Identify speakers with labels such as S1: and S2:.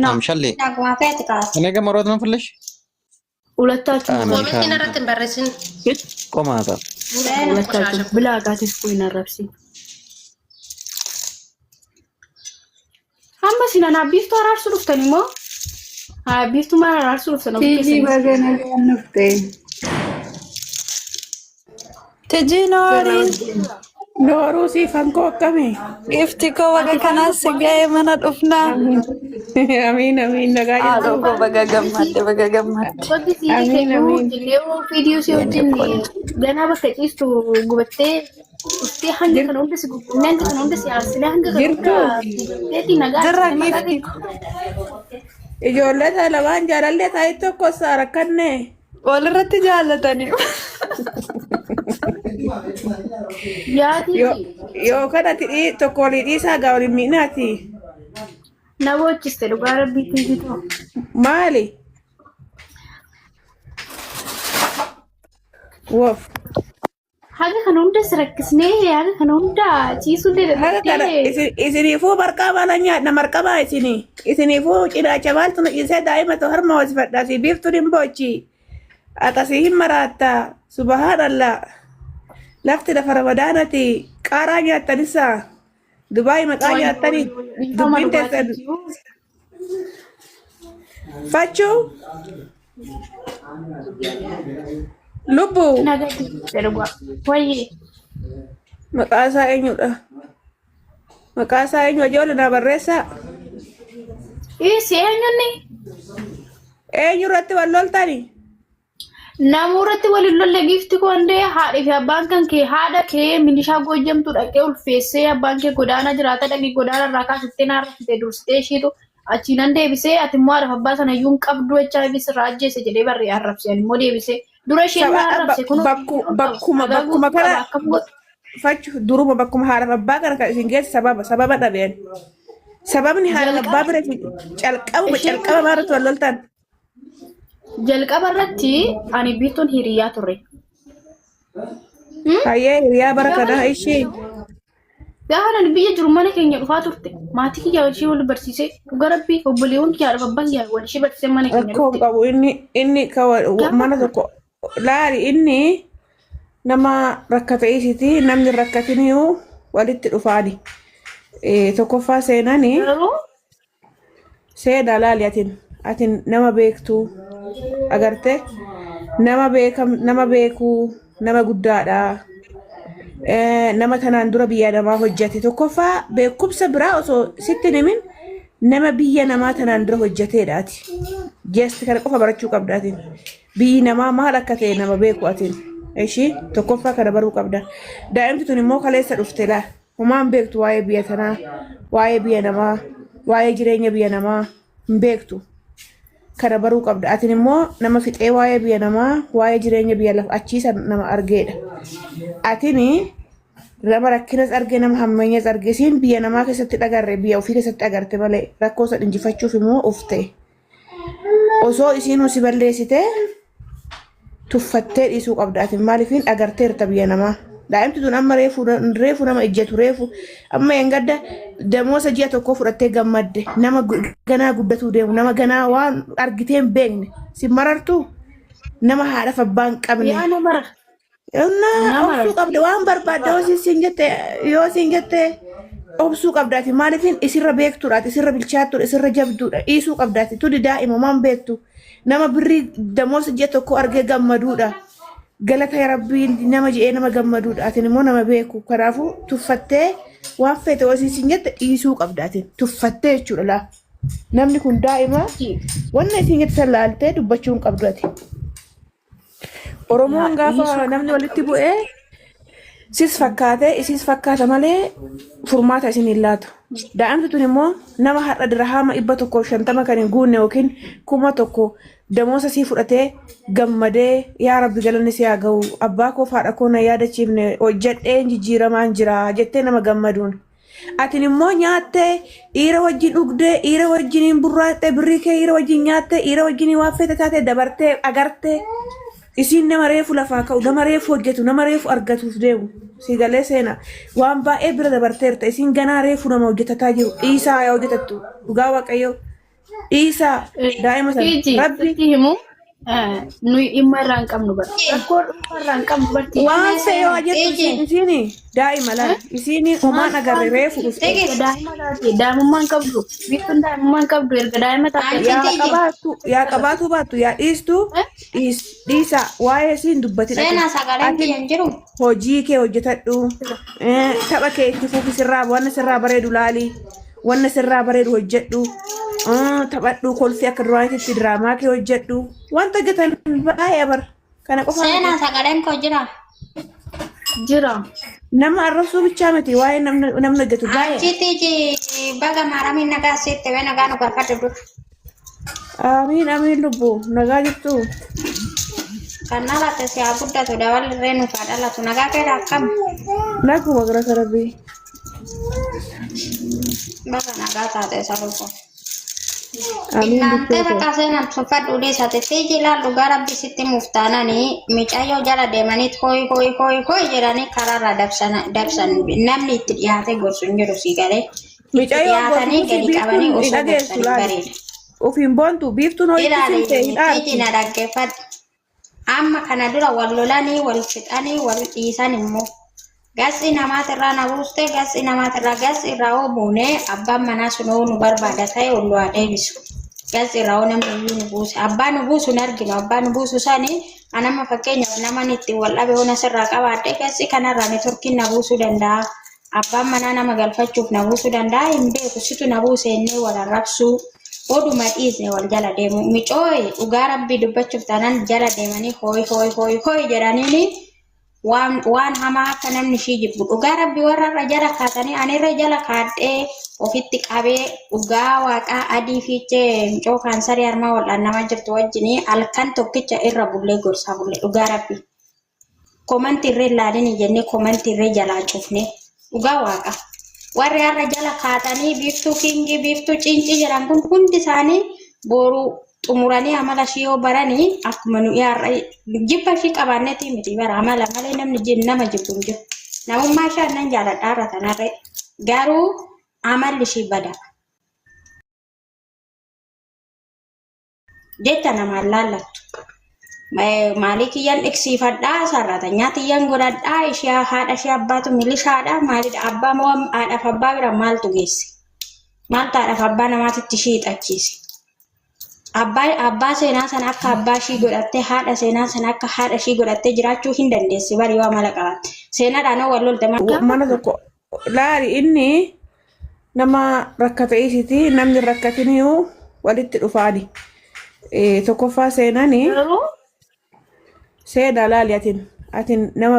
S1: ታምሻለህ እኔ ጋር መሮጥ ነው ፍለሽ
S2: ሁለታችሁ
S3: ኮሜንት ነረትን በረስን
S1: ቆማታ
S2: ሁለታችሁ ብላጋትስ ኮይና ረብሲ አምባሲና ናቢፍቱ አራርሱ ዱፍተኒሞ ቢፍቱ ማራ አራርሱ ዱፍተኖ
S4: ቲጂ በገና ነፍቴ
S5: ቲጂ ኖሪ
S4: ኖሩ ሲፈንኮ ከሜ
S5: ኢፍቲኮ ወገ ከናስ ገይ መና ዱፍና
S4: አሚን አሚን ነጋይ
S5: አዶጎ በገገማት
S2: አሚን አሚን ሌው ቪዲዮ ሲወጭን ገና በከጪስቱ ጉበቴ እስቲ ሀንገ ከነውንደስ ጉናንተ ከነውንደስ ያስለ ሀንገ ከነውንደስ ነጋ
S4: ijoollee lamaan jaalallee taa'ee tokko saarakanne
S5: walirratti jaallatanii
S4: yookaan ati tokko walii dhiisaa gaa waliin miinaati
S2: na bochiste dhugaa rabbiitiin jitu
S4: maali wof
S2: haga kana hunda sirakkisnee haga kana hunda ciisuullee
S4: dadhabdee isiniifuu marqaba nyaadha marqaba isiniifuu cinaacha maaltu isee daa'imatu harma hoosifadhaa si biiftuun hin bochi akkasii hin maraatta subhaanallah lafti lafa ramadaanati qaaraa nyaatanisa dubaay maqaa nyaatanii dubbiin teessan fachuu lubbu maqaa isaa eenyudha maqaa isaa eenyu ijoollee na barreessaa
S2: si eenyunni
S4: eenyu irratti wal loltani
S2: namuurratti waliin lolle gifti koondee haadha fi abbaan kan kee haadha kee milishaa goojjamtu dhaqee ulfeessee abbaan kee godaana jiraata dhaqee godaana irraa kaasittee naarrattee dursitee ishiitu achiinan deebisee ati immoo haadha abbaa sana iyyuu hin qabdu jechaa fi sirraa ajjeese jedhee barree arrabsee immoo deebisee dura isheen arrabse kun
S4: bakkuma kana fachu duruma bakkuma haadha abbaa kana kan isin geesse sababa dhabeen sababni haadha abbaa bira calqaba maarratti wal loltan
S2: jalqaba irratti ani biiftuun hiriyaa turre
S4: hayyee hiriyaa bara kana ishee
S2: gaafa biyya jiru mana keenya dhufaa turte maatii kiyyaa ishee wal barsiisee garabbii obboleewwan kiyyaa abbaan kiyyaa wal ishee barsiisee mana keenya
S4: dhufte qabu inni mana tokko laali inni nama rakkata'isiti namni rakkatiniyu walitti dhufaani tokkoffaa seenani seeda laali atin nama beektu agarte nama beeku nama guddaadha nama tanaan dura biyya namaa hojjate tokkoffaa beekumsa biraa osoo sitti nimin nama biyya namaa tanaan dura hojjateedha ati jeesti kana qofa barachuu qabda atin biyyi namaa maal akka ta'e nama beeku atin ishii tokkoffaa kana baruu qabda daa'imti tun immoo kaleessa dhufte laa homaan beektu waa'ee biyya tanaa waa'ee biyya namaa waa'ee jireenya biyya namaa hin beektu kana baruu qabda atin immoo nama fixee waa'ee biyya namaa waa'ee jireenya biyya lafa achiisa nama argeedha atini nama rakkinas arge nama hammeenyas arge siin biyya namaa keessatti dhagarre biyya ofii keessatti agarte malee rakkoo isa injifachuuf immoo ufte osoo isiin si balleessite tuffattee dhiisuu qabda atin maaliifin agarteerta biyya namaa daa'imti tun amma reefu nama ijjatu reefu amma engadda damoosa ji'a tokko fudhattee gammadde nama ganaa guddatuu deemu nama ganaa waan argitee hin beekne si marartu nama haadha abbaan qabne obsuu qabda waan barbaadde yoo siin jette obsuu qabdaati maaliifin isirra beektuudhaati isirra bilchaattuudha isirra jabduudha dhiisuu qabdaati tudi daa'ima maan beektu nama birrii damoosa ji'a tokko argee gammaduudha galata rabbii nama je'ee nama gammaduudha atin immoo nama beeku kanaafuu tuffattee waan feete osoo siin jette dhiisuu qabdaati tuffattee jechuudha laa namni kun daa'ima wanna isiin jette san laaltee dubbachuu hin qabdu ati oromoon gaafa namni walitti bu'ee sis fakkaate isis fakkaata malee furmaata isin hin laatu daa'imti tun immoo nama har'a dirahama 150 kan hin guunne yookiin 1,000 damoosa sii fudhatee gammadee yaa rabbi galanni si haa ga'u abbaa koo haadha koo na yaadachiifne hojjedhee jijjiiramaan jira jettee nama gammaduun atin immoo nyaattee dhiira wajjin dhugdee dhiira wajjin burraattee birrii kee dhiira wajjin nyaattee dhiira wajjin waan feete taate dabartee agartee isin nama reefu lafaa ka'u nama reefu hojjetu nama reefu argatuuf deemu si galee seena waan baay'ee bira dabarteerta isin ganaa reefu nama hojjetataa jiru dhiisaa yaa hojjetattu dhugaa waaqayyo Isa daa'ima sana
S2: Fiji,
S4: rabbi
S2: sitti himu nuyi dhimma irraa hin qabnu bara. Rakkoo dhimma irraa hin qabnu barti.
S4: waan fe'oo jettu isiini daa'ima laal isiini homaan agarre reefu dhufte
S2: Daa'ima taate daa'imummaan qabdu. Biiftuun daa'imummaan qabdu erga daa'ima taate.
S4: yaa qabaatu baattu yaa dhiistu dhiisa waa'ee isiin dubbati
S3: Seenaa sagaleen biyyan jiru.
S4: hojii kee hojjetadhu tapha kee itti fufi sirraa wanna sirraa bareedu laali wanna sirraa bareedu hojjedhu taphadhu kolfii akka duraanitti diraamaa kee hojjedhu wanta hojjetan baay'ee bar kana qofa
S3: Seenaa sagaleen koo jira.
S2: Jira.
S4: nama arrabsuu bichaa miti waa'ee namni hojjetu baay'ee
S3: Achitti baga maaramiin nagaa seette wee nagaa nu barbaaddu.
S4: amiin lubbu nagaa jirtu
S3: Kan nalatte siyaa guddatu dabalirree nuuf haa dhalatu nagaa keedha akkam.
S4: naguma gara sarabbii
S3: Baga nagaa taate saluko.
S4: amiin
S3: Inaante
S4: lubbu
S3: bakka seenaan tuffadhu dhiisate fiiji ilaallu gara bisitti muftaananii micayyoo jala deemaniit hooyi jedhanii karaarraa dabsan namni itti dhiyaate gorsu hin jiru sii galee. Dhiyaatanii gadi qabanii osoo gorsanii bareeda.
S4: ofiin boontu biiftuun hojjetu ta'e
S3: Fiiji na dhaggeeffadhu. Amma kana dura wal lolanii wal fixanii wal dhiisan immoo. Gassi namaatirraa na buuste gassi namaatirraa gassi irraa oo buunee abbaan manaa sunoo nu barbaada ta'e ollu haa deebisu. Gassi irraa oo namni nu buuse abbaan nu buusu hin arginu abbaan nu buusu sanii anama fakkeenyaaf nama ittiin wal dhabe ona sirraa qabaadhe gassi kanarraa ni turkiin na buusuu danda'a. Abbaan manaa nama galfachuuf na buusuu danda'a hin beeku situ na buuse innee wal arrabsuu. Oduma dhiisne wal jala deemu micooyi dhugaa rabbii dubbachuuf taanaan jala deemanii hooyi jedhaniini waan hamaa akka namni ishii jibbu dhugaa rabbii warra irra jala kaatanii ani irra jala kaadhee ofitti qabee dhugaa waaqaa adii fiichee micoo kaansarii harmaa wal'aan nama jirtu wajjinii halkan tokkicha irra bullee gorsaa bullee dhugaa rabbii komantii irree ilaalini jennee komantii irree jalaa cufne dhugaa waaqa. Warri har'a jala kaatanii biiftuu kiingii biiftuu cincii jedhan kun hundi isaanii boru xumuranii amala ishii yoo baranii akkuma nuyi har'a jibba ishii qabaannetii miti bara amala malee namni nama jibbu hin jiru. Namummaa ishee annan jaaladhaa irra tanarree garuu amalli ishii bada. Jecha namaan laallattu. Maalii kiyyaan dhiqsiifadhaa sararatanyaa xiyyan godhadhaa ishee haadha ishee abbaatu milishaadhaa maalidha abbaa moo haadhaaf abbaa bira maaltu geesse maaltu haadhaaf abbaa namaatitti ishee hidhachiise abbaa seenaa sana akka abbaa ishee godhattee haadha seenaa sana akka haadha ishee godhattee jiraachuu hin dandeessi bari yoo amala qabatte seenaadhaan wal lolte
S4: mana tokko laali inni nama rakkata'isiiti namni rakkatiniyu walitti dhufaani tokkoffaa seenani seenaa laali atin nama